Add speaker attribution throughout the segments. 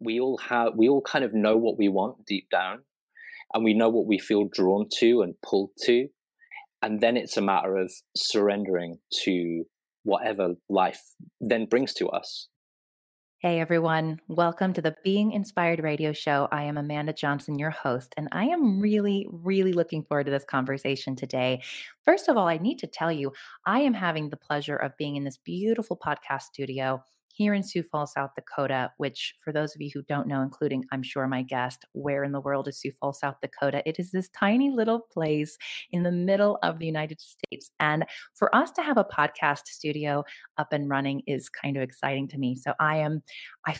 Speaker 1: we all kind of know what we want deep down, and we know what we feel drawn to and pulled to, and then it's a matter of surrendering to whatever life then brings to us.
Speaker 2: Hey everyone, welcome to the Being Inspired Radio Show. I am Amanda Johnson, your host, and I am really, really looking forward to this conversation today. First of all, I need to tell you, I am having the pleasure of being in this beautiful podcast studio here in Sioux Falls, South Dakota, which, for those of you who don't know, including I'm sure my guest, where in the world is Sioux Falls, South Dakota? It is this tiny little place in the middle of the United States. And for us to have a podcast studio up and running is kind of exciting to me. So I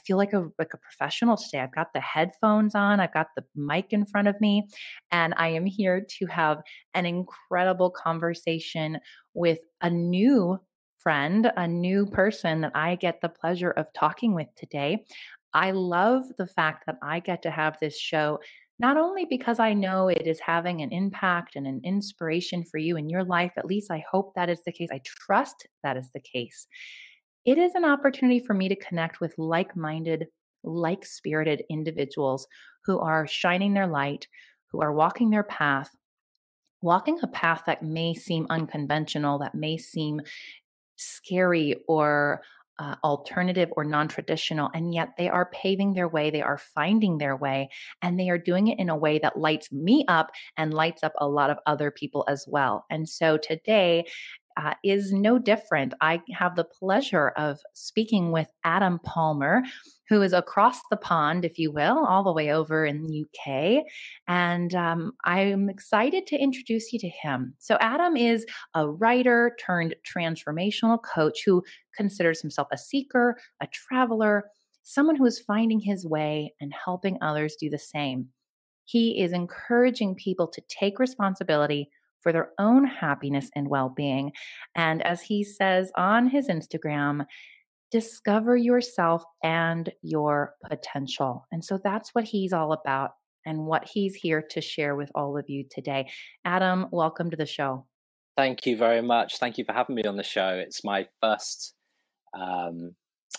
Speaker 2: feel like a professional today. I've got the headphones on, I've got the mic in front of me, and I am here to have an incredible conversation with a new friend, a new person that I get the pleasure of talking with today. I love the fact that I get to have this show not only because I know it is having an impact and an inspiration for you in your life, at least I hope that is the case. I trust that is the case. It is an opportunity for me to connect with like minded, like spirited individuals who are shining their light, who are walking a path that may seem unconventional, that may seem scary or alternative or non traditional. And yet they are paving their way, they are finding their way, and they are doing it in a way that lights me up and lights up a lot of other people as well. And so today, is no different. I have the pleasure of speaking with Adam Palmer, who is across the pond, if you will, all the way over in the UK. And I'm excited to introduce you to him. So, Adam is a writer turned transformational coach who considers himself a seeker, a traveler, someone who is finding his way and helping others do the same. He is encouraging people to take responsibility for their own happiness and well being. And as he says on his Instagram, discover yourself and your potential. And so that's what he's all about and what he's here to share with all of you today. Adam, welcome to the show.
Speaker 1: Thank you very much. Thank you for having me on the show. It's my first um,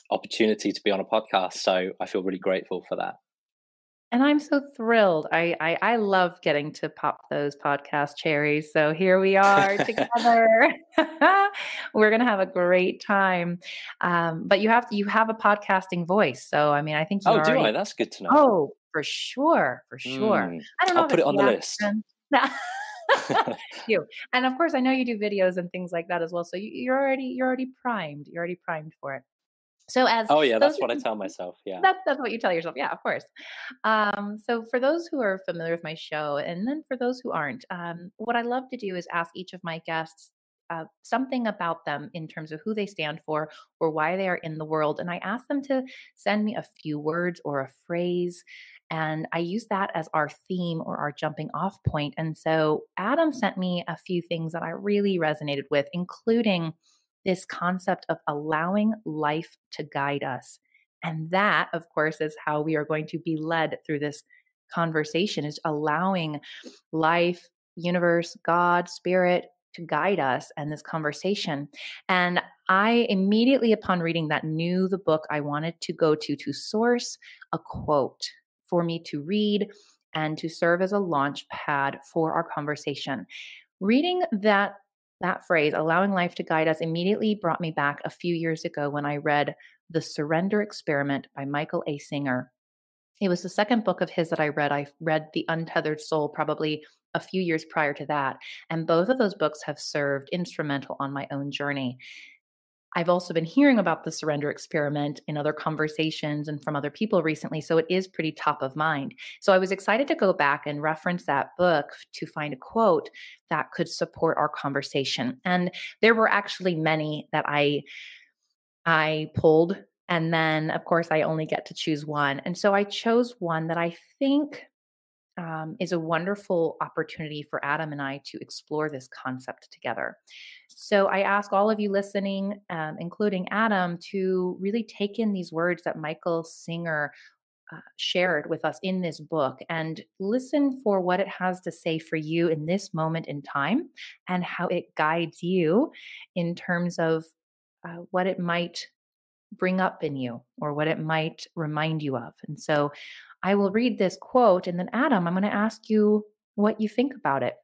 Speaker 1: opportunity to be on a podcast, so I feel really grateful for that.
Speaker 2: And I'm so thrilled. I love getting to pop those podcast cherries. So here we are together. We're gonna have a great time. But you have a podcasting voice. So I mean, I think you
Speaker 1: Oh, do
Speaker 2: already.
Speaker 1: I? That's good to know.
Speaker 2: Oh, for sure, for sure.
Speaker 1: Mm,
Speaker 2: I don't know
Speaker 1: I'll
Speaker 2: if
Speaker 1: put it
Speaker 2: it's
Speaker 1: on
Speaker 2: the
Speaker 1: the list.
Speaker 2: accent. You. And of course, I know you do videos and things like that as well. So you're already primed. You're already primed for it. So as
Speaker 1: Oh, yeah,
Speaker 2: those
Speaker 1: that's what I
Speaker 2: are
Speaker 1: tell myself. Yeah.
Speaker 2: that's what you tell yourself. Yeah, of course. So for those who are familiar with my show, and then for those who aren't, what I love to do is ask each of my guests something about them in terms of who they stand for or why they are in the world. And I ask them to send me a few words or a phrase. And I use that as our theme or our jumping off point. And so Adam sent me a few things that I really resonated with, including this concept of allowing life to guide us. And that, of course, is how we are going to be led through this conversation is allowing life, universe, God, spirit to guide us and this conversation. And I immediately upon reading that knew the book I wanted to go to source a quote for me to read and to serve as a launch pad for our conversation. Reading that phrase, allowing life to guide us, immediately brought me back a few years ago when I read The Surrender Experiment by Michael A. Singer. It was the second book of his that I read. I read The Untethered Soul probably a few years prior to that. And both of those books have served instrumental on my own journey. I've also been hearing about the surrender experiment in other conversations and from other people recently, so it is pretty top of mind. So I was excited to go back and reference that book to find a quote that could support our conversation. And there were actually many that I pulled, and then of course I only get to choose one. And so I chose one that I think is a wonderful opportunity for Adam and I to explore this concept together. So I ask all of you listening, including Adam, to really take in these words that Michael Singer shared with us in this book and listen for what it has to say for you in this moment in time and how it guides you in terms of what it might bring up in you or what it might remind you of. And so I will read this quote, and then Adam, I'm going to ask you what you think about it.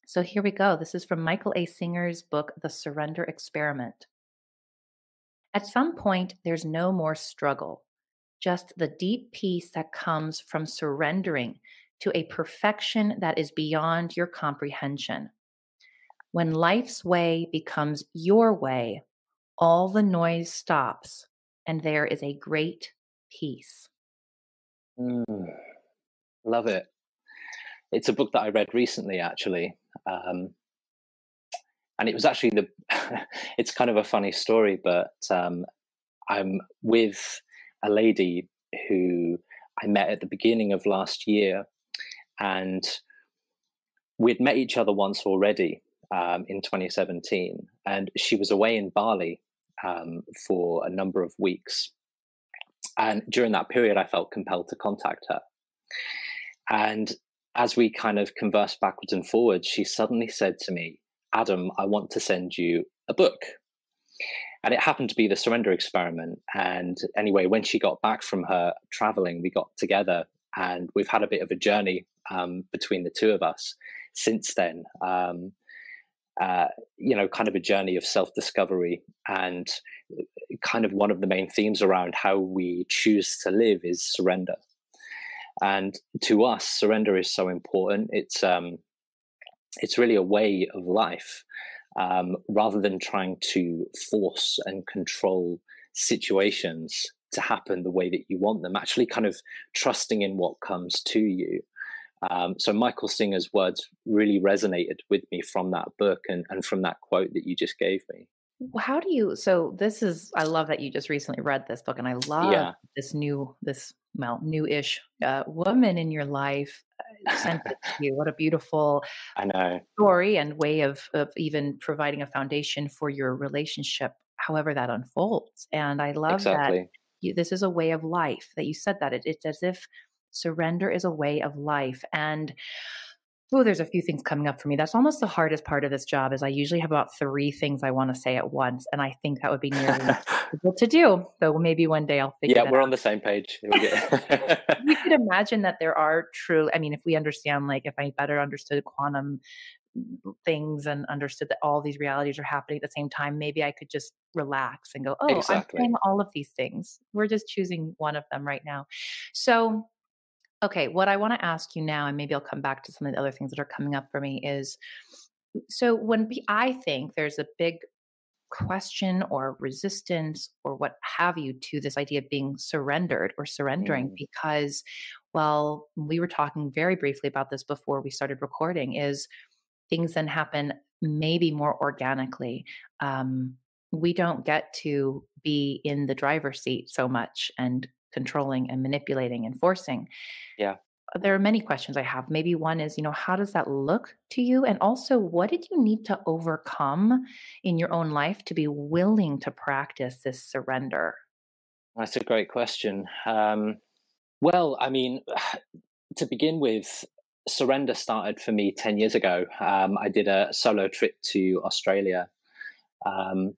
Speaker 2: So here we go. This is from Michael A. Singer's book, The Surrender Experiment. At some point, there's no more struggle, just the deep peace that comes from surrendering to a perfection that is beyond your comprehension. When life's way becomes your way, all the noise stops and there is a great peace.
Speaker 1: Mm, love it. It's a book that I read recently, actually. And it was actually it's kind of a funny story, but I'm with a lady who I met at the beginning of last year, and we'd met each other once already in 2017, and she was away in Bali for a number of weeks. And during that period, I felt compelled to contact her. And as we kind of conversed backwards and forwards, she suddenly said to me, Adam, I want to send you a book. And it happened to be The Surrender Experiment. And anyway, when she got back from her traveling, we got together and we've had a bit of a journey between the two of us since then. Kind of a journey of self-discovery, and kind of one of the main themes around how we choose to live is surrender. And to us, surrender is so important. It's really a way of life, rather than trying to force and control situations to happen the way that you want them. Actually, kind of trusting in what comes to you. So Michael Singer's words really resonated with me from that book and from that quote that you just gave me.
Speaker 2: How do you, so this is, I love that you just recently read this book, and I love
Speaker 1: Yeah.
Speaker 2: newish woman in your life sent it to you. What a beautiful
Speaker 1: I know.
Speaker 2: story and way of even providing a foundation for your relationship, however that unfolds. And I love that
Speaker 1: Exactly.
Speaker 2: this is a way of life, that you said that it's as if surrender is a way of life. And oh, there's a few things coming up for me. That's almost the hardest part of this job is I usually have about 3 things I wanna say at once, and I think that would be nearly impossible to do. So maybe one day I'll figure
Speaker 1: Yeah,
Speaker 2: that
Speaker 1: we're
Speaker 2: out.
Speaker 1: on the same page.
Speaker 2: You could imagine that there are true, I mean, if we understand, like, if I better understood quantum things and understood that all these realities are happening at the same time, maybe I could just relax and go, "Oh, I'm saying
Speaker 1: Exactly.
Speaker 2: all of these things. We're just choosing one of them right now." So, okay, what I wanna ask you now, and maybe I'll come back to some of the other things that are coming up for me is, so I think there's a big question or resistance or what have you to this idea of being surrendered or surrendering
Speaker 1: Mm,
Speaker 2: because, well, we were talking very briefly about this before we started recording, is things then happen maybe more organically. Um, we don't get to be in the driver's seat so much and controlling and manipulating and forcing.
Speaker 1: yeah.
Speaker 2: There are many questions I have. Maybe one is, how does that look to you? And also, what did you need to overcome in your own life to be willing to practice this surrender?
Speaker 1: That's a great question. Well, I mean, to begin with, surrender started for me 10 years ago. I did a solo trip to Australia. Um,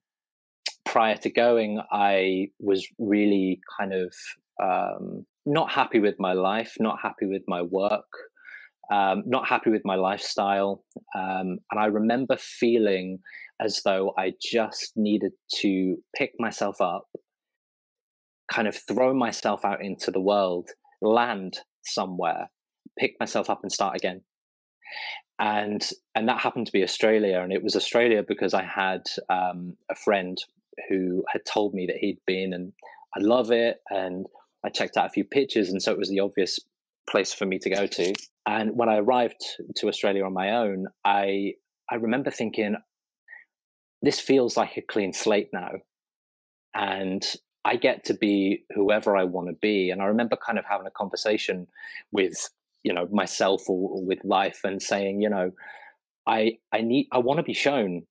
Speaker 1: Prior to going, I was really kind of not happy with my life, not happy with my work, not happy with my lifestyle. And I remember feeling as though I just needed to pick myself up, kind of throw myself out into the world, land somewhere, pick myself up and start again. And that happened to be Australia, and it was Australia because I had a friend who had told me that he'd been, and I love it, and I checked out a few pictures, and so it was the obvious place for me to go to. And when I arrived to Australia on my own, I remember thinking, this feels like a clean slate now, and I get to be whoever I want to be. And I remember kind of having a conversation with myself or with life, and saying, I want to be shown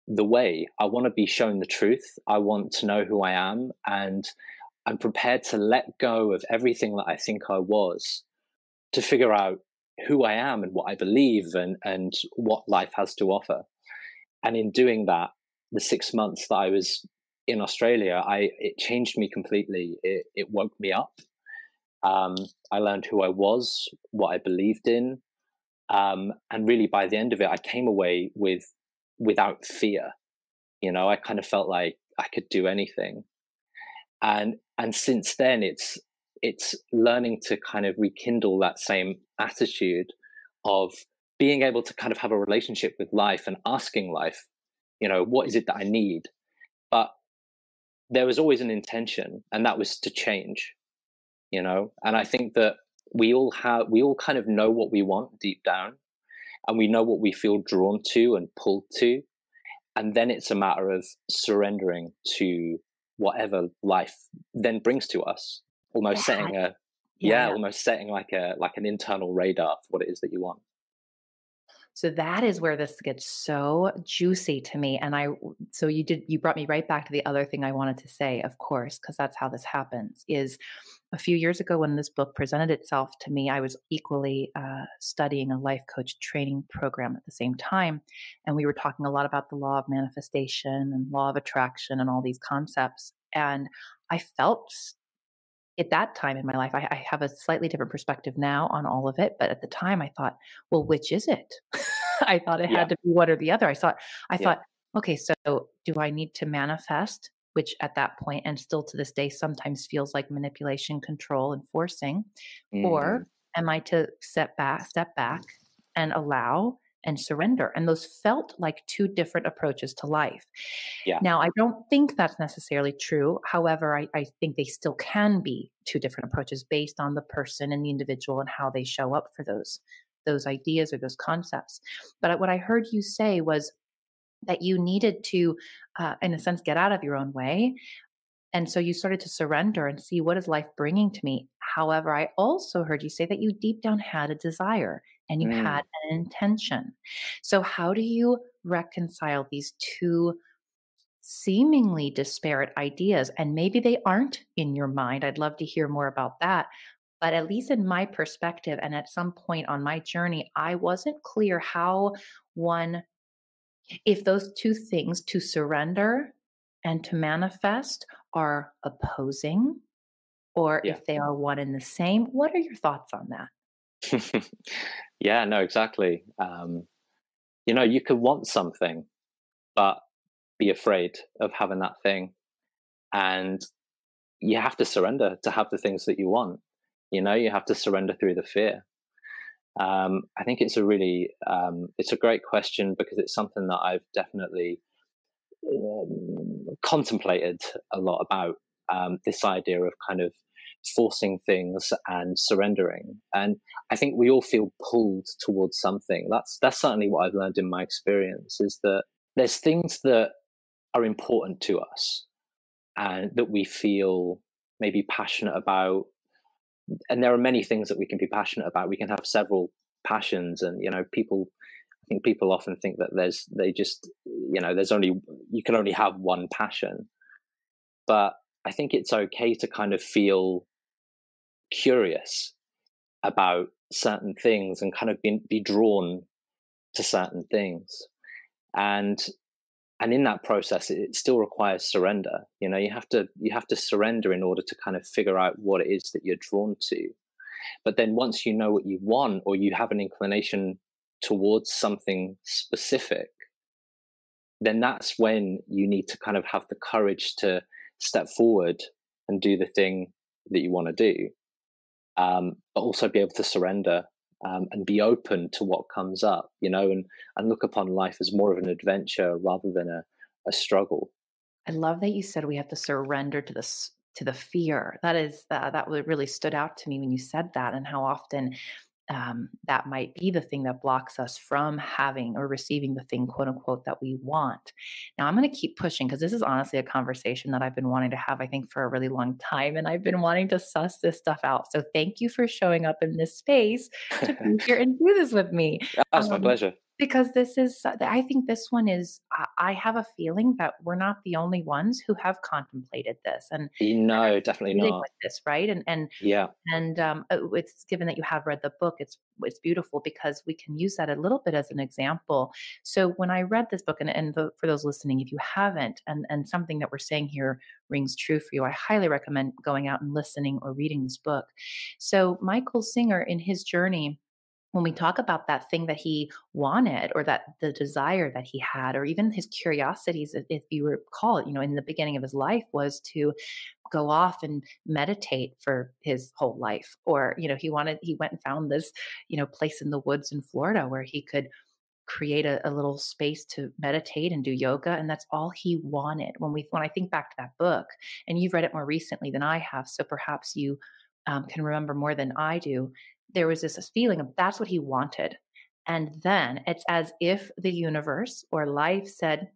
Speaker 1: the way. I want to be shown the truth. I want to know who I am, and I'm prepared to let go of everything that I think I was to figure out who I am and what I believe, and what life has to offer. And in doing that, the 6 months that I was in Australia, it changed me completely. It woke me up. I learned who I was, what I believed in, and really by the end of it, I came away without fear. You know, I kind of felt like I could do anything, and since then, it's learning to kind of rekindle that same attitude of being able to kind of have a relationship with life and asking life, you know, what is it that I need? But there was always an intention, and that was to change, you know. And I think that we all kind of know what we want deep down, and we know what we feel drawn to and pulled to, and then it's a matter of surrendering to whatever life then brings to us, almost
Speaker 2: Yeah.
Speaker 1: setting a
Speaker 2: Yeah, yeah.
Speaker 1: almost setting like an internal radar for what it is that you want.
Speaker 2: So that is where this gets so juicy to me. And so you brought me right back to the other thing I wanted to say, of course, because that's how this happens is a few years ago when this book presented itself to me, I was equally studying a life coach training program at the same time. And we were talking a lot about the law of manifestation and law of attraction and all these concepts. And I felt at that time in my life, I have a slightly different perspective now on all of it. But at the time, I thought, well, which is it? I thought it
Speaker 1: Yeah,
Speaker 2: had to be one or the other. I
Speaker 1: yeah.
Speaker 2: thought, okay, so do I need to manifest, which at that point and still to this day sometimes feels like manipulation, control, and forcing,
Speaker 1: Mm,
Speaker 2: or am I to step back, and allow and surrender? And those felt like two different approaches to life.
Speaker 1: yeah.
Speaker 2: Now, I don't think that's necessarily true. However, I think they still can be two different approaches based on the person and the individual and how they show up for those ideas or those concepts. But what I heard you say was that you needed to, in a sense, get out of your own way. And so you started to surrender and see what is life bringing to me. However, I also heard you say that you deep down had a desire and you had
Speaker 1: Mm.
Speaker 2: an intention. So how do you reconcile these two seemingly disparate ideas? And maybe they aren't in your mind. I'd love to hear more about that. But at least in my perspective, and at some point on my journey, I wasn't clear how one, if those two things, to surrender and to manifest, are opposing, or
Speaker 1: Yeah.
Speaker 2: if they are one and the same. What are your thoughts on that?
Speaker 1: Yeah, no, exactly. You know, you could want something, but be afraid of having that thing. And you have to surrender to have the things that you want. You know, you have to surrender through the fear. I think it's a great question because it's something that I've definitely contemplated a lot about, this idea of kind of forcing things and surrendering. And I think we all feel pulled towards something. That's certainly what I've learned in my experience is that there's things that are important to us and that we feel maybe passionate about. And there are many things that we can be passionate about. We can have several passions, and you know, I think people often think that there's only you can only have one passion. But I think it's okay to kind of feel curious about certain things and kind of be drawn to certain things. And in that process, it still requires surrender. You know, you have to surrender in order to kind of figure out what it is that you're drawn to. But then once you know what you want, or you have an inclination towards something specific, then that's when you need to kind of have the courage to step forward and do the thing that you want to do, but also be able to surrender, and be open to what comes up, you know, and look upon life as more of an adventure rather than a struggle.
Speaker 2: I love that you said we have to surrender to to the fear. That really stood out to me when you said that, and how often that might be the thing that blocks us from having or receiving the thing, quote unquote, that we want. Now, I'm going to keep pushing because this is honestly a conversation that I've been wanting to have, I think, for a really long time. And I've been wanting to suss this stuff out. So thank you for showing up in this space to be here and do this with me.
Speaker 1: That's my
Speaker 2: Um,
Speaker 1: pleasure.
Speaker 2: Because this is I think this one is I have a feeling that we're not the only ones who have contemplated this and
Speaker 1: No, definitely
Speaker 2: sitting
Speaker 1: not.
Speaker 2: with this, right?
Speaker 1: Yeah.
Speaker 2: It's given that you have read the book, it's beautiful because we can use that a little bit as an example. So when I read this book, for those listening, if you haven't, and something that we're saying here rings true for you, I highly recommend going out and listening or reading this book. So Michael Singer, in his journey, when we talk about that thing that he wanted or that the desire that he had or even his curiosities, if you recall it, in the beginning of his life was to go off and meditate for his whole life. Or he went and found this place in the woods in Florida where he could create a little space to meditate and do yoga, and that's all he wanted. When I think back to that book, and you've read it more recently than I have, so perhaps you can remember more than I do. There was this feeling of that's what he wanted, and then it's as if the universe or life said,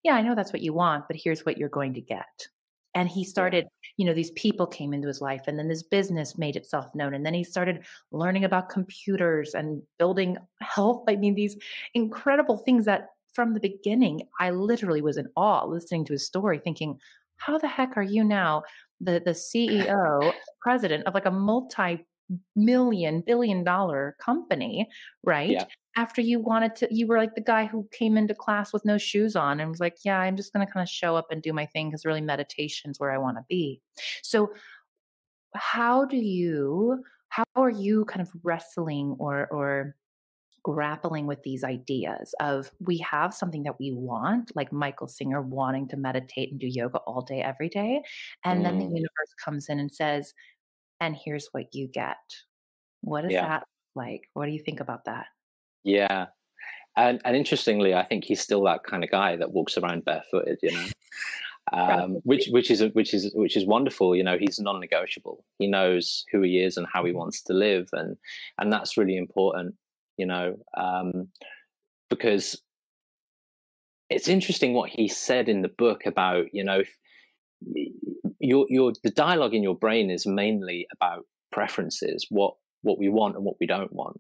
Speaker 2: yeah, I know that's what you want, but here's what you're going to get. And he
Speaker 1: Yeah.
Speaker 2: started, these people came into his life, and then this business made itself known. And then he started learning about computers and building health. I mean, these incredible things that from the beginning, I literally was in awe listening to his story, thinking, how the heck are you now the CEO, president of like a multi-million billion dollar company, right?
Speaker 1: Yeah.
Speaker 2: After you were like the guy who came into class with no shoes on and was like, yeah, I'm just going to kind of show up and do my thing because really meditation's where I want to be. So how are you kind of wrestling or grappling with these ideas of we have something that we want, like Michael Singer wanting to meditate and do yoga all day, every day. And then the
Speaker 1: Mm,
Speaker 2: universe comes in and says, and here's what you get. What is
Speaker 1: yeah.
Speaker 2: that like? What do you think about that?
Speaker 1: Yeah. And interestingly, I think he's still that kind of guy that walks around barefooted,
Speaker 2: Probably.
Speaker 1: which is wonderful. He's non-negotiable. He knows who he is and how he wants to live, and that's really important. You know, because it's interesting what he said in the book about your the dialogue in your brain is mainly about preferences, what we want and what we don't want.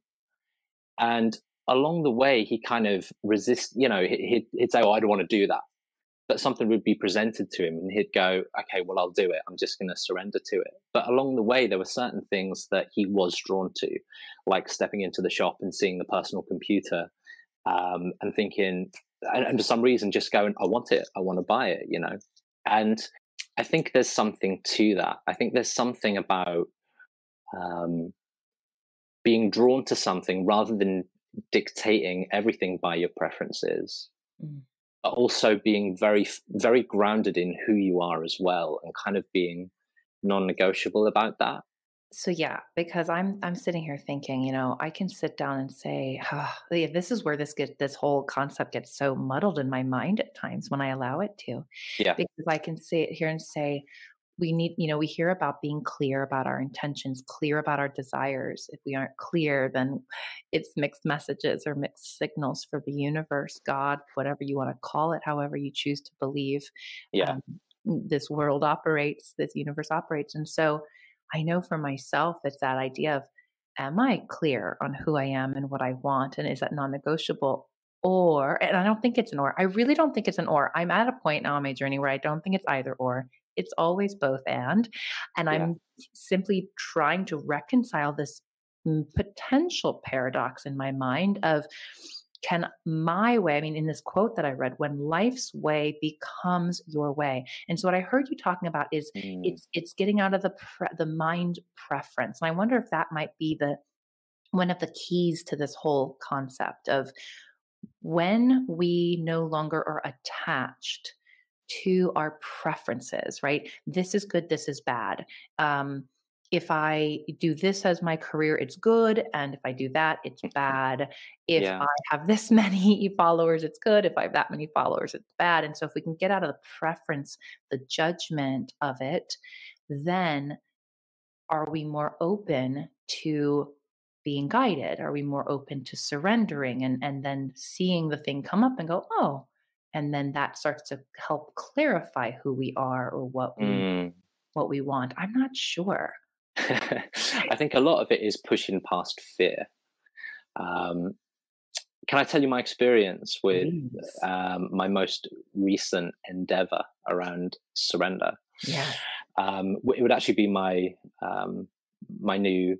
Speaker 1: And along the way, he kind of resists. He'd say, "Oh, I don't want to do that," but something would be presented to him, and he'd go, "Okay, well, I'll do it. I'm just going to surrender to it." But along the way, there were certain things that he was drawn to, like stepping into the shop and seeing the personal computer, and thinking, and for some reason, just going, "I want it. I want to buy it." And I think there's something to that. I think there's something about um, being drawn to something rather than dictating everything by your preferences,
Speaker 2: Mm.
Speaker 1: but also being very, very grounded in who you are as well, and kind of being non-negotiable about that.
Speaker 2: So yeah, because I'm sitting here thinking, I can sit down and say, yeah, this is where this whole concept gets so muddled in my mind at times when I allow it to,
Speaker 1: Yeah,
Speaker 2: because I can sit here and say, we hear about being clear about our intentions, clear about our desires. If we aren't clear, then it's mixed messages or mixed signals for the universe, God, whatever you want to call it, however you choose to believe.
Speaker 1: yeah,
Speaker 2: Um, this world operates, this universe operates. And so I know for myself, it's that idea of, am I clear on who I am and what I want? And is that non negotiable? And I don't think it's an or. I really don't think it's an or. I'm at a point now on my journey where I don't think it's either or. It's always both and. And
Speaker 1: yeah.
Speaker 2: I'm simply trying to reconcile this potential paradox in my mind of, can my way, I mean, in this quote that I read, when life's way becomes your way. And so what I heard you talking about is
Speaker 1: Mm,
Speaker 2: it's getting out of the mind preference. And I wonder if that might be the one of the keys to this whole concept of when we no longer are attached to our preferences, right? This is good, this is bad. If I do this as my career, it's good. And if I do that, it's bad. If
Speaker 1: yeah.
Speaker 2: I have this many followers, it's good. If I have that many followers, it's bad. And so if we can get out of the preference, the judgment of it, then are we more open to being guided? Are we more open to surrendering and then seeing the thing come up and go, oh, and then that starts to help clarify who we are or
Speaker 1: Mm.
Speaker 2: what we want. I'm not sure.
Speaker 1: I think a lot of it is pushing past fear. Um, can I tell you my experience with
Speaker 2: Please.
Speaker 1: my most recent endeavor around surrender?
Speaker 2: Yeah.
Speaker 1: It would actually be my new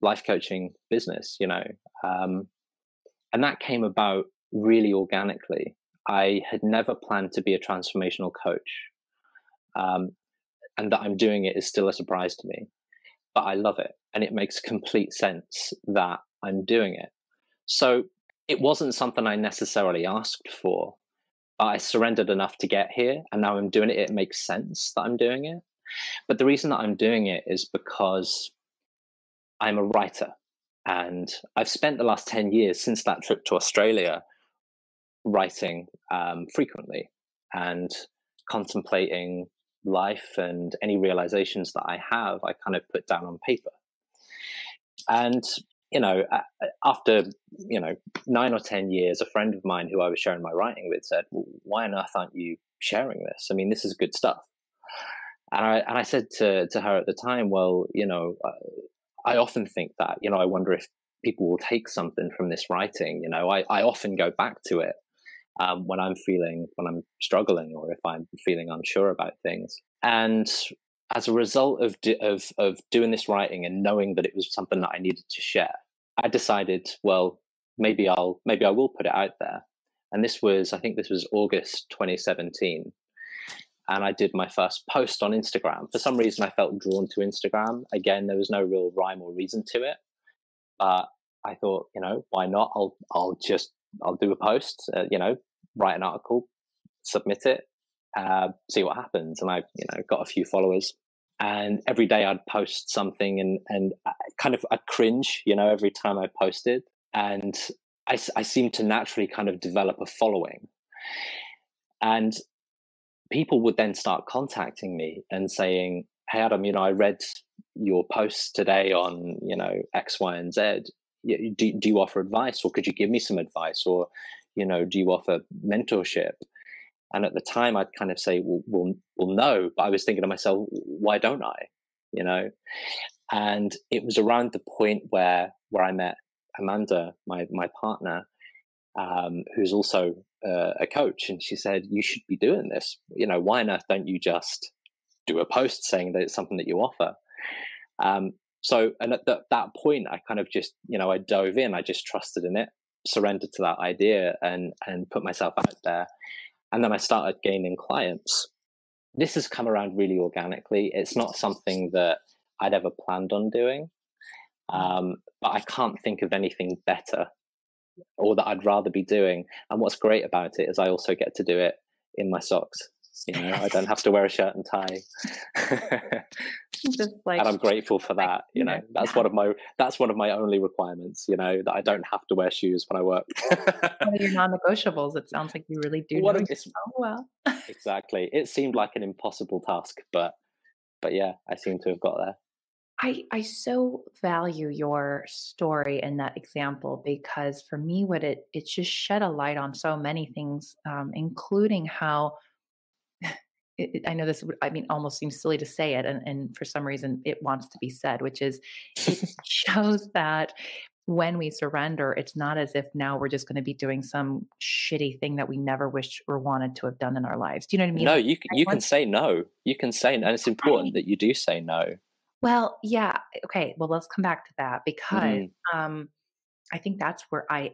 Speaker 1: life coaching business, and that came about really organically. I had never planned to be a transformational coach, um, and that I'm doing it is still a surprise to me. But I love it, and it makes complete sense that I'm doing it. So it wasn't something I necessarily asked for. I surrendered enough to get here, and now I'm doing it. It makes sense that I'm doing it. But the reason that I'm doing it is because I'm a writer, and I've spent the last 10 years since that trip to Australia writing frequently and contemplating life, and any realizations that I have, I kind of put down on paper. And after 9 or 10 years, a friend of mine who I was sharing my writing with said, well, "Why on earth aren't you sharing this? I mean, this is good stuff." And I said to her at the time, "Well, I often think that, I wonder if people will take something from this writing. I often go back to it when I'm struggling, or if I'm feeling unsure about things." And as a result of doing this writing and knowing that it was something that I needed to share, I decided, well, maybe I will put it out there. And I think this was August 2017. And I did my first post on Instagram. For some reason, I felt drawn to Instagram. Again, there was no real rhyme or reason to it, but I thought, why not? I'll do a post, write an article, submit it, see what happens. And I, got a few followers. And every day I'd post something, and kind of I'd cringe, every time I posted. And I seemed to naturally kind of develop a following. And people would then start contacting me and saying, "Hey, Adam, I read your posts today on, X, Y, and Z. Do you offer advice, or could you give me some advice, or, do you offer mentorship?" And at the time, I'd kind of say, well, no. But I was thinking to myself, why don't I? And it was around the point where I met Amanda, my partner, who's also a coach, and she said, "You should be doing this. Why on earth don't you just do a post saying that it's something that you offer?" And at that point, I kind of just, I dove in. I just trusted in it, surrendered to that idea, and put myself out there. And then I started gaining clients. This has come around really organically. It's not something that I'd ever planned on doing, but I can't think of anything better or that I'd rather be doing. And what's great about it is I also get to do it in my socks. I don't have to wear a shirt and tie.
Speaker 2: Just like,
Speaker 1: and I'm grateful for that. That's one of my only requirements, that I don't have to wear shoes when I work.
Speaker 2: one of your non-negotiables. It sounds like you really do know
Speaker 1: It's
Speaker 2: yourself well.
Speaker 1: exactly. It seemed like an impossible task, but yeah, I seem to have got there.
Speaker 2: I so value your story and that example, because for me, what it just shed a light on so many things, including how I know this would, I mean, almost seems silly to say it, and for some reason it wants to be said, which is it shows that when we surrender, it's not as if now we're just going to be doing some shitty thing that we never wished or wanted to have done in our lives. Do you know what I mean?
Speaker 1: No,
Speaker 2: Like, I
Speaker 1: you can
Speaker 2: want,
Speaker 1: say no. You can say no, and it's important
Speaker 2: right.
Speaker 1: that you do say no.
Speaker 2: Well, yeah. Okay. Well, let's come back to that, because
Speaker 1: Mm,
Speaker 2: um, I think that's where I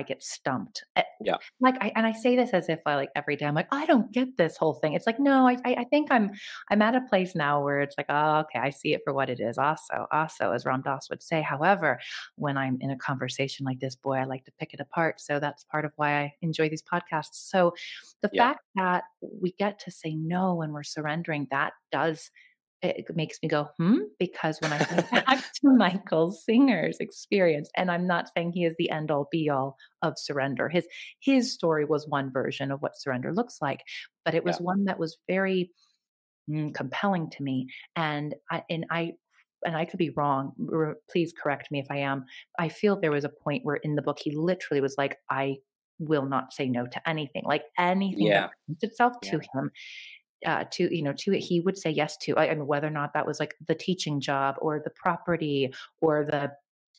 Speaker 2: get stumped.
Speaker 1: yeah,
Speaker 2: Like, I say this as if I, like, every day I'm like, "I don't get this whole thing." It's like, no, I think I'm at a place now where it's like, "Oh, okay, I see it for what it is." Also, as Ram Dass would say. However, when I'm in a conversation like this, boy, I like to pick it apart. So that's part of why I enjoy these podcasts. So the
Speaker 1: yeah,
Speaker 2: fact that we get to say no when we're surrendering, that does, it makes me go, "Hmm?" Because when I think back to Michael Singer's experience, and I'm not saying he is the end all be all of surrender. His story was one version of what surrender looks like, but it
Speaker 1: yeah,
Speaker 2: was one that was very compelling to me. And I could be wrong. Please correct me if I am. I feel there was a point where in the book he literally was like, "I will not say no to anything. Like anything that
Speaker 1: yeah,
Speaker 2: presents itself to
Speaker 1: yeah,
Speaker 2: him, to it, he would say yes to. I mean, whether or not that was like the teaching job or the property or the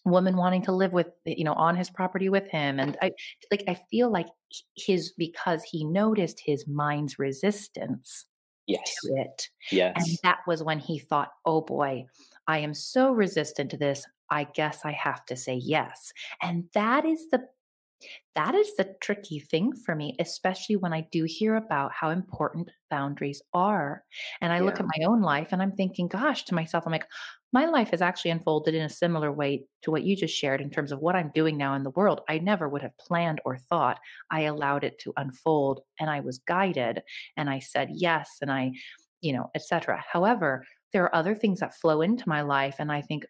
Speaker 2: woman wanting to live with, on his property with him. And I feel like his, because he noticed his mind's resistance to
Speaker 1: Yes.
Speaker 2: it. And
Speaker 1: Yes.
Speaker 2: that was when he thought, oh boy, I am so resistant to this. I guess I have to say yes. And that is the tricky thing for me, especially when I do hear about how important boundaries are. And I look
Speaker 1: Yeah.
Speaker 2: at my own life and I'm thinking, gosh, to myself, I'm like, my life has actually unfolded in a similar way to what you just shared in terms of what I'm doing now in the world. I never would have planned or thought. I allowed it to unfold and I was guided and I said yes and etc. However, there are other things that flow into my life and I think,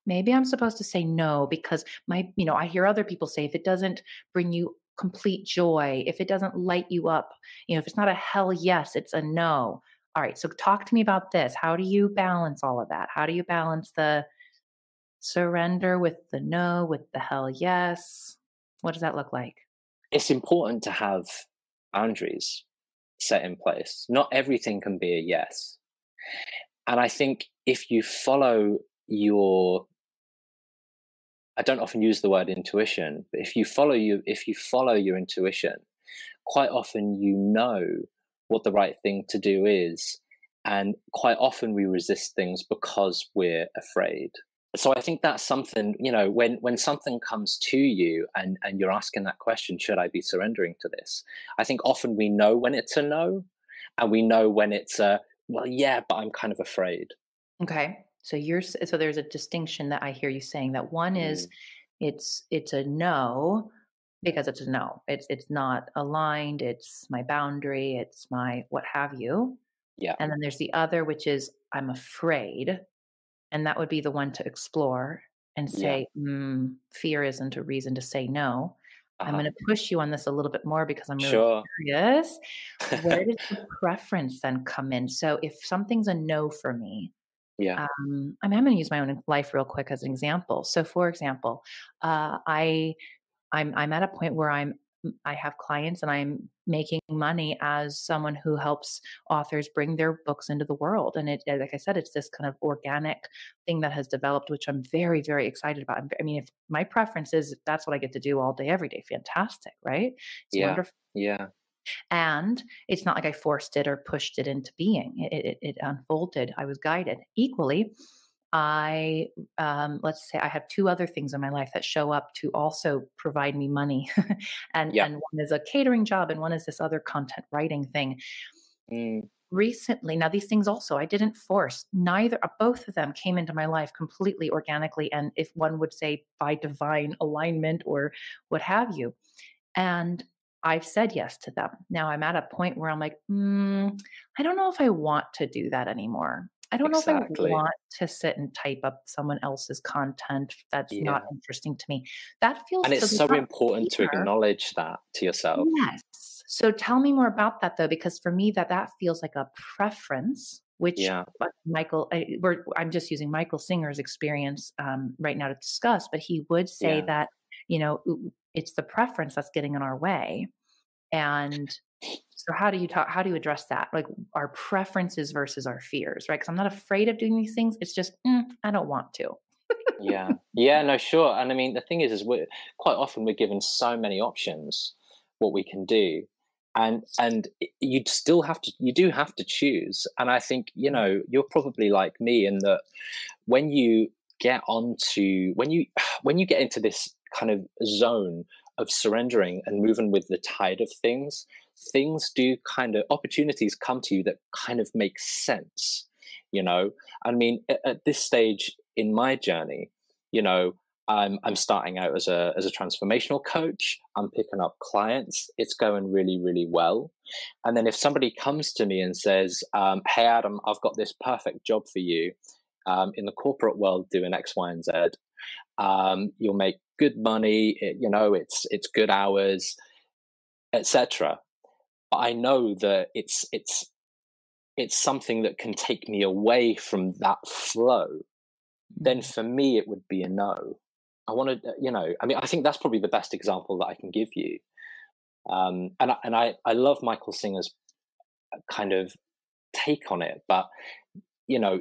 Speaker 2: maybe I'm supposed to say no because I hear other people say if it doesn't bring you complete joy, if it doesn't light you up, if it's not a hell yes, it's a no. All right. So talk to me about this. How do you balance all of that? How do you balance the surrender with the no, with the hell yes? What does that look like?
Speaker 1: It's important to have boundaries set in place. Not everything can be a yes. And I think if you follow your, I don't often use the word intuition, but if you follow your intuition, quite often you know what the right thing to do is. And quite often we resist things because we're afraid. So I think that's something, when something comes to you and you're asking that question, should I be surrendering to this? I think often we know when it's a no, and we know when it's a, well, yeah, but I'm kind of afraid.
Speaker 2: Okay. So there's a distinction that I hear you saying that one is
Speaker 1: Mm,
Speaker 2: it's a no because it's a no. It's not aligned, it's my boundary, it's my what have you.
Speaker 1: yeah.
Speaker 2: And then there's the other which is I'm afraid, and that would be the one to explore and
Speaker 1: Yeah.
Speaker 2: say, fear isn't a reason to say no. I'm
Speaker 1: Uh-huh.
Speaker 2: going to push you on this a little bit more because I'm really
Speaker 1: Sure.
Speaker 2: curious. Where does the preference then come in? So if something's a no for me,
Speaker 1: Yeah.
Speaker 2: I'm gonna use my own life real quick as an example. So, for example, I'm at a point where I have clients and I'm making money as someone who helps authors bring their books into the world. And like I said, it's this kind of organic thing that has developed, which I'm very, very excited about. I mean, if my preference is if that's what I get to do all day, every day, fantastic, right? It's
Speaker 1: Yeah.
Speaker 2: wonderful.
Speaker 1: Yeah.
Speaker 2: And it's not like I forced it or pushed it into being. It unfolded. I was guided. Equally, I let's say I have two other things in my life that show up to also provide me money,
Speaker 1: Yeah.
Speaker 2: and one is a catering job, and one is this other content writing thing.
Speaker 1: Mm,
Speaker 2: Recently, now these things also I didn't force. Neither, both of them came into my life completely organically, and if one would say by divine alignment or what have you. And I've said yes to them. Now I'm at a point where I'm like, I don't know if I want to do that anymore. I don't know if I
Speaker 1: exactly.
Speaker 2: want to sit and type up someone else's content that's not
Speaker 1: Yeah.
Speaker 2: interesting to me. That feels
Speaker 1: And
Speaker 2: so
Speaker 1: it's
Speaker 2: there's
Speaker 1: so
Speaker 2: not
Speaker 1: important to
Speaker 2: fear.
Speaker 1: acknowledge that to yourself.
Speaker 2: Yes. So tell me more about that though, because for me that feels like a preference, which
Speaker 1: Yeah.
Speaker 2: but I'm just using Michael Singer's experience right now to discuss, but he would say
Speaker 1: Yeah.
Speaker 2: that it's the preference that's getting in our way. And so how do you address that? Like our preferences versus our fears, right? Because I'm not afraid of doing these things. It's just I don't want to.
Speaker 1: Yeah. Yeah, no, sure. And I mean, the thing is we're quite often we're given so many options what we can do. And you do have to choose. And I think, you're probably like me in that when you when you get into this kind of zone of surrendering and moving with the tide of things do kind of opportunities come to you that kind of make sense. I mean, at this stage in my journey, you know I'm starting out as a transformational coach. I'm picking up clients. It's going really, really well. And then if somebody comes to me and says, hey Adam, I've got this perfect job for you, in the corporate world doing X, Y, and Z. You'll make good money. It's good hours, etc. But I know that it's something that can take me away from that flow. Then
Speaker 2: Mhm.
Speaker 1: for me, it would be a no. I want to, I mean, I think that's probably the best example that I can give you. And I love Michael Singer's kind of take on it, but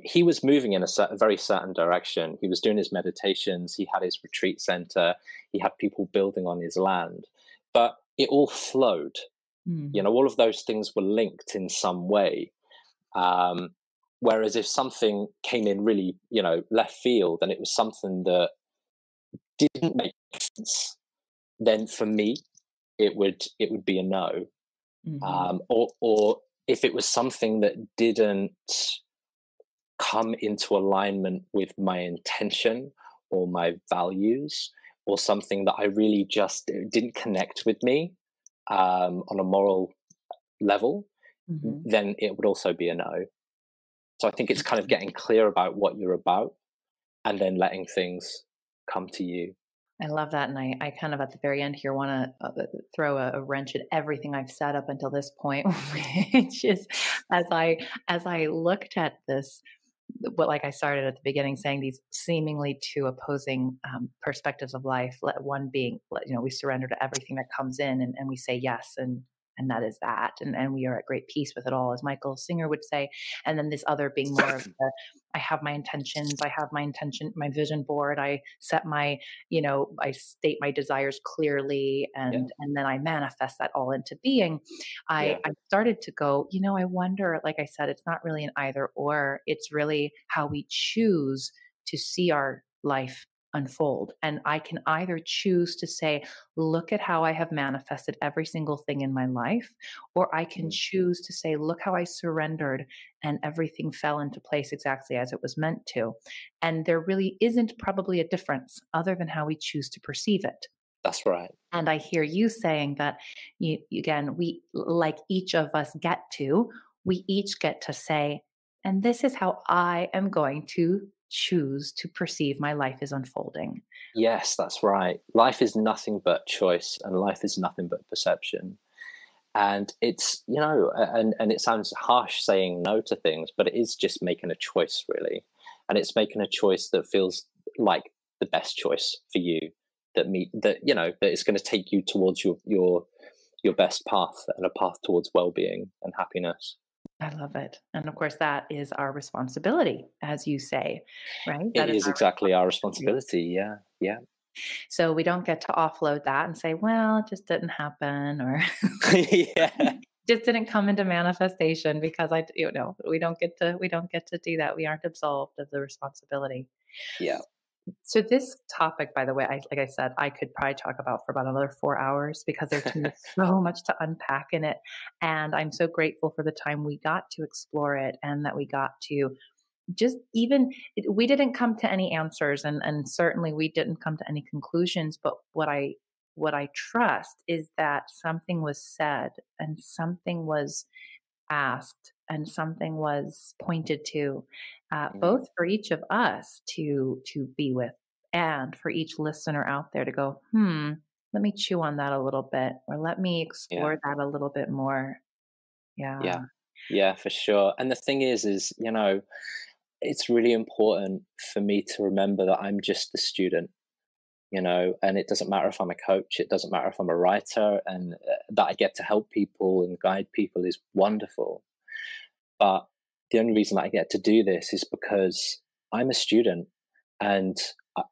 Speaker 1: he was moving in a very certain direction. He was doing his meditations. He had his retreat center. He had people building on his land, but it all flowed.
Speaker 2: Mm.
Speaker 1: All of those things were linked in some way. Um, Whereas if something came in really, left field, and it was something that didn't make sense, then for me, it would be a no.
Speaker 2: Hmm.
Speaker 1: Or if it was something that didn't come into alignment with my intention or my values, or something that I really just didn't connect with me on a moral level,
Speaker 2: Hmm.
Speaker 1: then it would also be a no. So I think it's kind of getting clear about what you're about, and then letting things come to you.
Speaker 2: I love that, and I kind of at the very end here want to throw a wrench at everything I've said up until this point, which is as I looked at this, what like I started at the beginning saying these seemingly two opposing perspectives of life. One being, we surrender to everything that comes in, and we say yes, and that is that, and we are at great peace with it all, as Michael Singer would say. And then this other being more of the, I have my intentions, my vision board, I set my, I state my desires clearly,
Speaker 1: Yeah,
Speaker 2: and then I manifest that all into being.
Speaker 1: yeah,
Speaker 2: I started to go, I wonder, like I said, it's not really an either or, it's really how we choose to see our life unfold. And I can either choose to say, look at how I have manifested every single thing in my life, or I can
Speaker 1: mm,
Speaker 2: choose to say, look how I surrendered and everything fell into place exactly as it was meant to. And there really isn't probably a difference other than how we choose to perceive it.
Speaker 1: that's right.
Speaker 2: And I hear you saying that, again, like each of us we each get to say, and this is how I am going to choose to perceive my life is unfolding.
Speaker 1: Yes, that's right. Life is nothing but choice, and life is nothing but perception. And it's, and it sounds harsh saying no to things, but it is just making a choice, really. And it's making a choice that feels like the best choice for you, that is going to take you towards your best path, and a path towards well-being and happiness.
Speaker 2: I love it. And of course, that is our responsibility, as you say, right?
Speaker 1: It
Speaker 2: That is
Speaker 1: is
Speaker 2: our
Speaker 1: exactly our
Speaker 2: responsibility.
Speaker 1: responsibility. Yeah, yeah.
Speaker 2: So we don't get to offload that and say, well, it just didn't happen, or
Speaker 1: Yeah,
Speaker 2: just didn't come into manifestation because we don't get to do that. We aren't absolved of the responsibility.
Speaker 1: yeah.
Speaker 2: So this topic, by the way, like I said, I could probably talk about for about another 4 hours because there's so much to unpack in it. And I'm so grateful for the time we got to explore it, and that we got to just we didn't come to any answers, and certainly we didn't come to any conclusions. But what I trust is that something was said, and something was asked, and something was pointed to,
Speaker 1: Mm,
Speaker 2: both for each of us to be with, and for each listener out there to go, let me chew on that a little bit, or let me
Speaker 1: yeah,
Speaker 2: explore that a little bit more. Yeah.
Speaker 1: yeah, yeah, for sure. And the thing is, it's really important for me to remember that I'm just a student, and it doesn't matter if I'm a coach, it doesn't matter if I'm a writer, and that I get to help people and guide people is wonderful. But the only reason that I get to do this is because I'm a student, and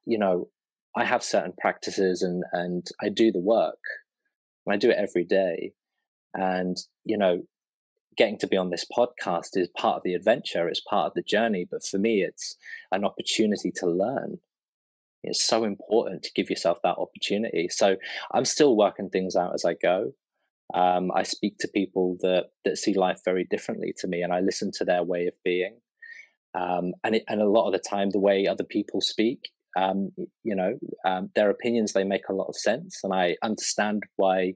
Speaker 1: you know, I have certain practices, and I do the work, and I do it every day. And getting to be on this podcast is part of the adventure, it's part of the journey. But for me, it's an opportunity to learn. It's so important to give yourself that opportunity. So I'm still working things out as I go. I speak to people that see life very differently to me, and I listen to their way of being. And a lot of the time, the way other people speak, their opinions, they make a lot of sense, and I understand why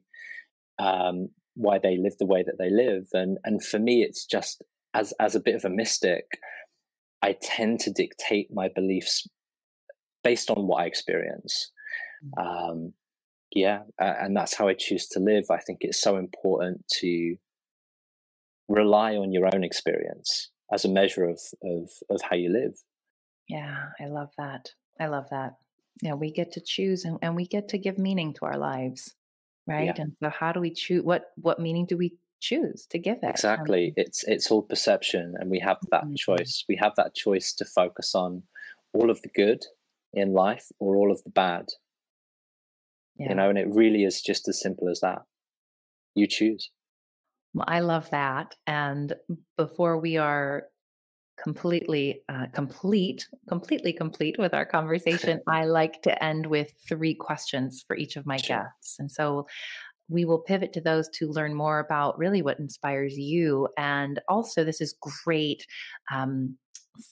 Speaker 1: they live the way that they live. And for me, it's just as a bit of a mystic, I tend to dictate my beliefs based on what I experience. Um, yeah, and that's how I choose to live. I think it's so important to rely on your own experience as a measure of how you live.
Speaker 2: Yeah, I love that. I love that. Yeah, we get to choose, and we get to give meaning to our lives, right?
Speaker 1: Yeah,
Speaker 2: And so how do we choose, what meaning do we choose to give it.
Speaker 1: Exactly. It's all perception, and we have that
Speaker 2: Mhm.
Speaker 1: choice. We have that choice to focus on all of the good in life or all of the bad,
Speaker 2: Yeah.
Speaker 1: and it really is just as simple as that. You choose.
Speaker 2: Well, I love that. And before we are completely complete with our conversation, I like to end with three questions for each of my
Speaker 1: Sure.
Speaker 2: guests. And so we will pivot to those to learn more about really what inspires you. And also, this is great um,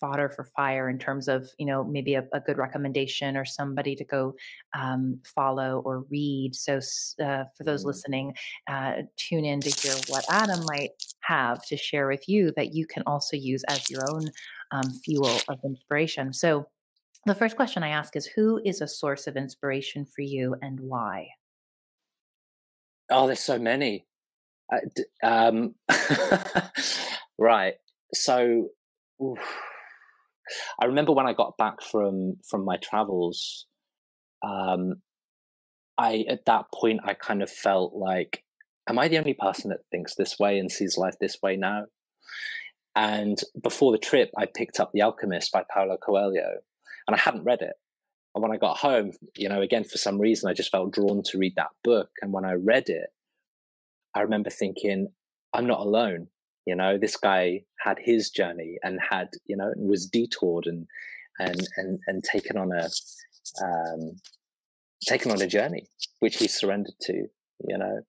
Speaker 2: fodder for fire in terms of, maybe a good recommendation or somebody to go follow or read. So, for those
Speaker 1: Mm.
Speaker 2: listening, tune in to hear what Adam might have to share with you that you can also use as your own fuel of inspiration. So, the first question I ask is, who is a source of inspiration for you and why?
Speaker 1: Oh, there's so many. Right. So, oof. I remember when I got back from my travels. Um, I At that point I kind of felt like, am I the only person that thinks this way and sees life this way now? And before the trip, I picked up The Alchemist by Paulo Coelho, and I hadn't read it. And when I got home, again for some reason, I just felt drawn to read that book. And when I read it, I remember thinking, I'm not alone. This guy had his journey and was detoured and um, taken on a journey which he surrendered to, you know,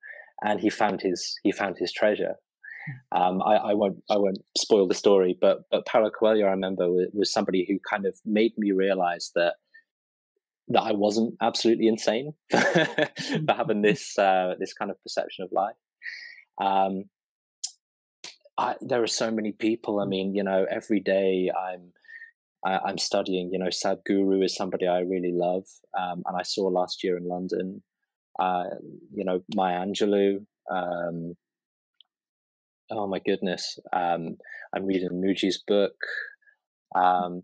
Speaker 1: and he found his treasure. I won't spoil the story, but Paulo Coelho, I remember, was somebody who kind of made me realize that I wasn't absolutely insane for having this kind of perception of life. Um, there are so many people. I mean, every day I'm studying. Sadhguru is somebody I really love, and I saw last year in London. Uh, Maya Angelou. Oh my goodness. I'm reading Muji's book. Um,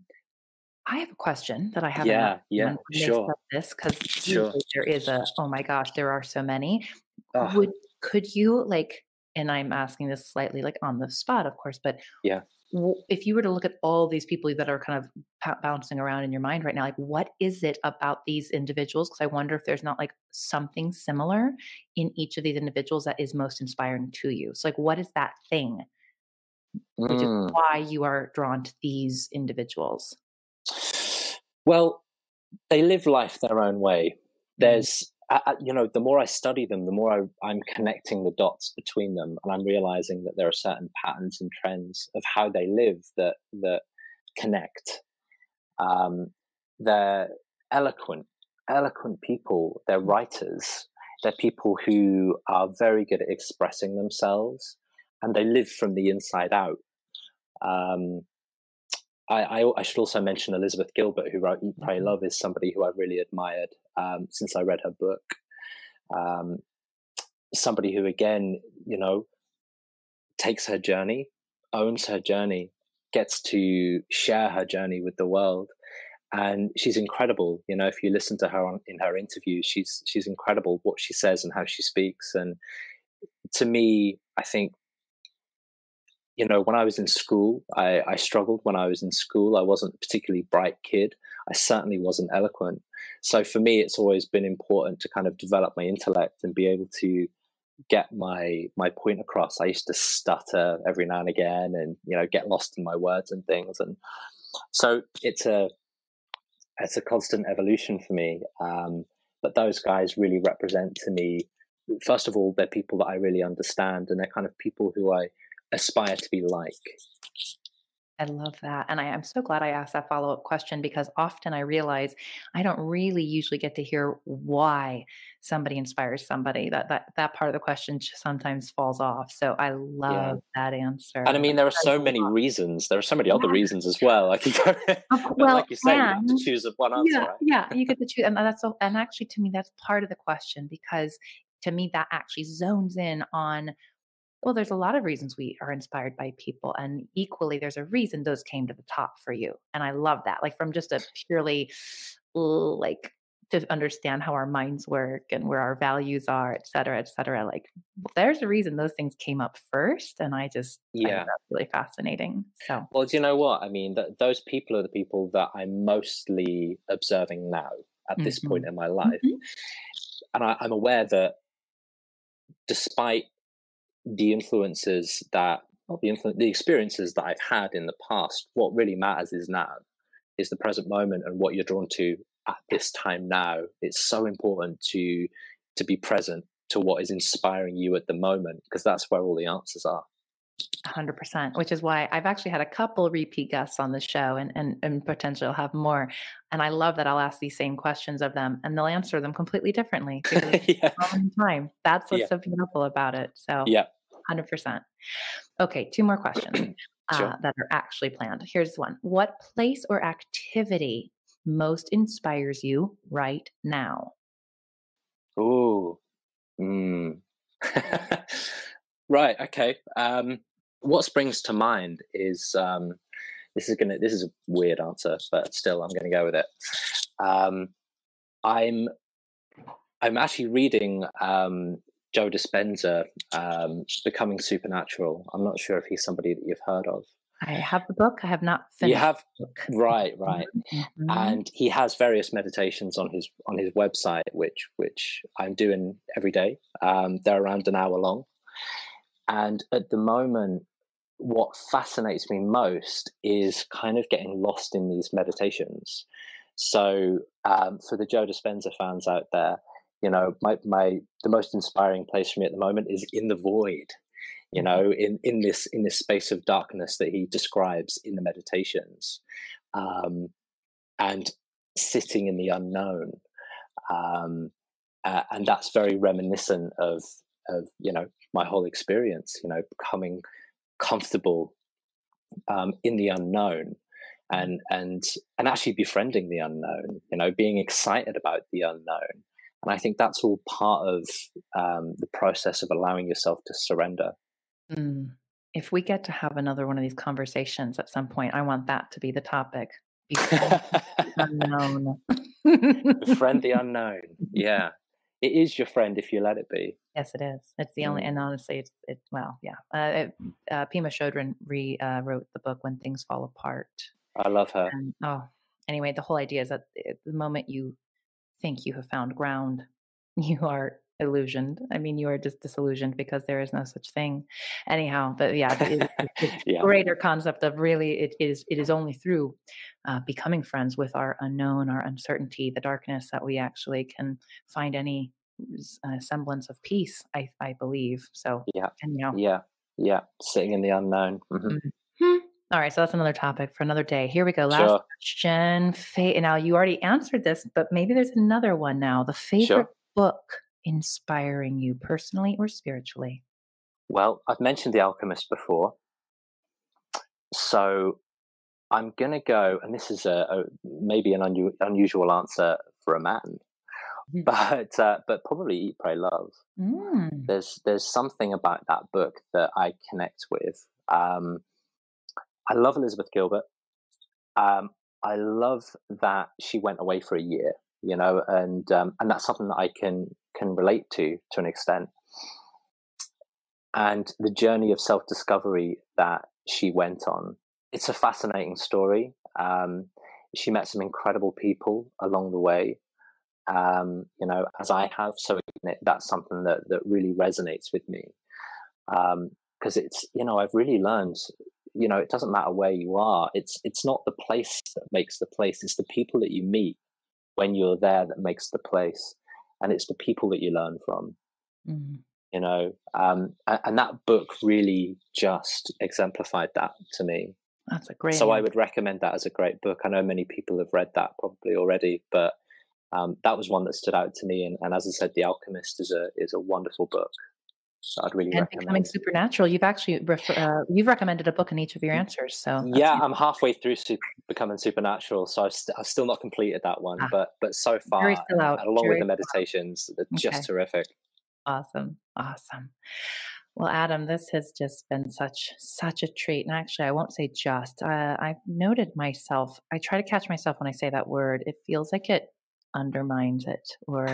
Speaker 2: I have a question that I haven't asked
Speaker 1: yeah, yeah,
Speaker 2: when they
Speaker 1: sure,
Speaker 2: said this, because
Speaker 1: sure.
Speaker 2: there is oh my gosh, there are so many.
Speaker 1: Oh,
Speaker 2: Could you like, and I'm asking this slightly like on the spot, of course, but
Speaker 1: yeah.
Speaker 2: if you were to look at all these people that are kind of bouncing around in your mind right now, like what is it about these individuals? Because I wonder if there's not like something similar in each of these individuals that is most inspiring to you. So, like, what is that thing, which is
Speaker 1: Mm.
Speaker 2: why you are drawn to these individuals?
Speaker 1: Well, they live life their own way.
Speaker 2: Mhm.
Speaker 1: The more I study them, the more I'm connecting the dots between them, and I'm realizing that there are certain patterns and trends of how they live that connect. Um, they're eloquent, eloquent people. They're writers. They're people who are very good at expressing themselves, and they live from the inside out. Um, I should also mention Elizabeth Gilbert, who wrote Eat, Pray,
Speaker 2: Mhm.
Speaker 1: Love, is somebody who I've really admired since I read her book. Um, Somebody who, again, takes her journey, owns her journey, gets to share her journey with the world, and she's incredible. If you listen to her in her interviews, she's incredible what she says and how she speaks. And to me, I think, when I was in school, I struggled when I was in school. I wasn't a particularly bright kid. I certainly wasn't eloquent. So for me, it's always been important to kind of develop my intellect and be able to get my point across. I used to stutter every now and again, and get lost in my words and things. And so it's a constant evolution for me. But those guys really represent to me, first of all, they're people that I really understand, and they're kind of people who I aspire to be like.
Speaker 2: I love that. And I am so glad I asked that follow up question, because often I realize I don't really usually get to hear why somebody inspires somebody. That part of the question just sometimes falls off. So I
Speaker 1: Yeah.
Speaker 2: love that answer.
Speaker 1: And I mean, there are so many reasons. There are so many other
Speaker 2: Yeah.
Speaker 1: reasons as well. I could go, but
Speaker 2: Well,
Speaker 1: like you say, you have to
Speaker 2: and
Speaker 1: choose one answer,
Speaker 2: yeah,
Speaker 1: right?
Speaker 2: yeah, you get to choose, and that's so. And actually, to me, that's part of the question, because to me, that actually zones in on, well, there's a lot of reasons we are inspired by people, and equally, there's a reason those came to the top for you. And I love that. Like, from just a purely like to understand how our minds work and where our values are, et cetera, et cetera. Like, there's a reason those things came up first, and I think
Speaker 1: Yeah.
Speaker 2: that's really fascinating. So,
Speaker 1: Well, do you know what? I mean, those people are the people that I'm mostly observing now at this point
Speaker 2: mhm,
Speaker 1: in my life.
Speaker 2: mhm.
Speaker 1: And I'm aware that despite the influences that, not the experiences that I've had in the past, what really matters is now, is the present moment and what you're drawn to at
Speaker 2: Yeah,
Speaker 1: this time now. It's so important to be present to what is inspiring you at the moment, because that's where all the answers are.
Speaker 2: 100%, which is why I've actually had a couple repeat guests on the show, and potentially I'll have more. And I love that I'll ask these same questions of them and they'll answer them completely differently because it's
Speaker 1: Yeah.
Speaker 2: a moment in time. That's what's
Speaker 1: Yeah.
Speaker 2: so beautiful about it. So
Speaker 1: Yeah.
Speaker 2: 100%. Okay, 2 more questions,
Speaker 1: Sure.
Speaker 2: that are actually planned. Here's one. What place or activity most inspires you right now?
Speaker 1: Ooh. Mm. Right. Okay. What springs to mind is, this is a weird answer, but still I'm gonna go with it. Um, I'm I'm actually reading Joe Dispenza, Becoming Supernatural. I'm not sure if he's somebody that you've heard of.
Speaker 2: I have the book. I have not
Speaker 1: You
Speaker 2: finished
Speaker 1: have,
Speaker 2: the book.
Speaker 1: right, right.
Speaker 2: Mhm, mhm.
Speaker 1: And he has various meditations on his website, which I'm doing every day. They're around an hour long, and at the moment, what fascinates me most is kind of getting lost in these meditations. So, for the Joe Dispenza fans out there, my the most inspiring place for me at the moment is in the void.
Speaker 2: Mhm.
Speaker 1: In this space of darkness that he describes in the meditations, um, and sitting in the unknown. Um, and that's very reminiscent of my whole experience. Becoming comfortable in the unknown,
Speaker 2: Mm.
Speaker 1: and actually befriending the unknown. Being excited about the unknown, and I think that's all part of the process of allowing yourself to surrender.
Speaker 2: Mm. If we get to have another one of these conversations at some point, I want that to be the topic. Befriend the unknown.
Speaker 1: Befriend the unknown. Yeah, it is your friend if you let it be.
Speaker 2: Yes, it is. It's the only,
Speaker 1: Mm,
Speaker 2: and honestly, well, yeah. Pima Chodron wrote the book When Things Fall Apart.
Speaker 1: I love her.
Speaker 2: And anyway, the whole idea is that the moment you think you have found ground, you are illusioned. I mean, you are just disillusioned because there is no such thing. Anyhow, but yeah, the
Speaker 1: Yeah,
Speaker 2: greater concept of really it is only through becoming friends with our unknown, our uncertainty, the darkness that we actually can find any semblance of peace. I believe so.
Speaker 1: yeah,
Speaker 2: Anyhow.
Speaker 1: yeah, yeah. Sitting in the unknown.
Speaker 2: Mhm. All right, so that's another topic for another day. Here we go. Last
Speaker 1: Sure,
Speaker 2: question. Now you already answered this, but maybe there's another one now. The favorite
Speaker 1: sure.
Speaker 2: book inspiring you personally or spiritually?
Speaker 1: Well, I've mentioned The Alchemist before, so I'm gonna go, and this is a maybe an unusual answer for a man,
Speaker 2: Mhm.
Speaker 1: but probably Eat, Pray, Love.
Speaker 2: Mm.
Speaker 1: There's something about that book that I connect with. Um, I love Elizabeth Gilbert. Um, I love that she went away for a year, and that's something that I can relate to an extent. And the journey of self discovery that she went on, it's a fascinating story. She met some incredible people along the way, as I have. So that's something that really resonates with me, because I've really learned. It doesn't matter where you are. It's not the place that makes the place. It's the people that you meet when you're there that makes the place, and it's the people that you learn from.
Speaker 2: Mm.
Speaker 1: And that book really just exemplified that to me.
Speaker 2: That's a great
Speaker 1: So I
Speaker 2: answer.
Speaker 1: would recommend that as a great book. I know many people have read that probably already, but that was one that stood out to me. And as I said, The Alchemist is a wonderful book that I'd really
Speaker 2: And Becoming
Speaker 1: recommend.
Speaker 2: Supernatural, you've recommended a book in each of your answers, so that's
Speaker 1: Yeah, I'm halfway through Becoming Supernatural, so I've still not completed that one,
Speaker 2: ah,
Speaker 1: but so
Speaker 2: jury's
Speaker 1: far,
Speaker 2: still out.
Speaker 1: and along with the
Speaker 2: Jury's
Speaker 1: meditations, they're just
Speaker 2: okay.
Speaker 1: terrific.
Speaker 2: Awesome. Awesome. Well, Adam, this has just been such a treat. And actually, I won't say just. I've noted myself. I try to catch myself when I say that word. It feels like it. undermines it or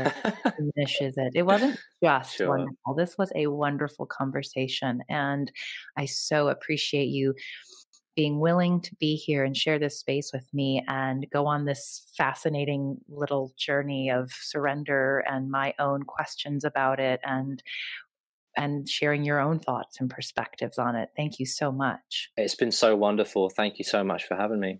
Speaker 2: diminishes it. It wasn't just
Speaker 1: Sure.
Speaker 2: wonderful. This was a wonderful conversation. And I so appreciate you being willing to be here and share this space with me and go on this fascinating little journey of surrender and my own questions about it and sharing your own thoughts and perspectives on it. Thank you so much.
Speaker 1: It's been so wonderful. Thank you so much for having me.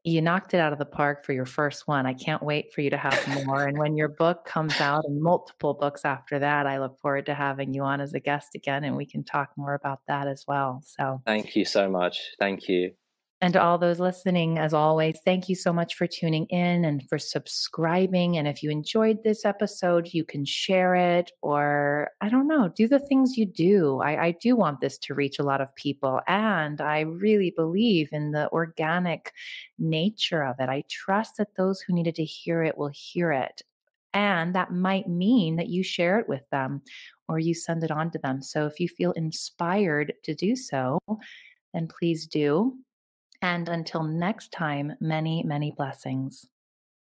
Speaker 2: You knocked it out of the park for your first one. I can't wait for you to have more. And when your book comes out and multiple books after that, I look forward to having you on as a guest again, and we can talk more about that as well. So,
Speaker 1: Thank you so much. Thank you.
Speaker 2: and to all those listening, as always, thank you so much for tuning in and for subscribing. And if you enjoyed this episode, you can share it or, I don't know, do the things you do. I do want this to reach a lot of people. And I really believe in the organic nature of it. I trust that those who needed to hear it will hear it. And that might mean that you share it with them or you send it on to them. So if you feel inspired to do so, then please do. And until next time, many, many blessings.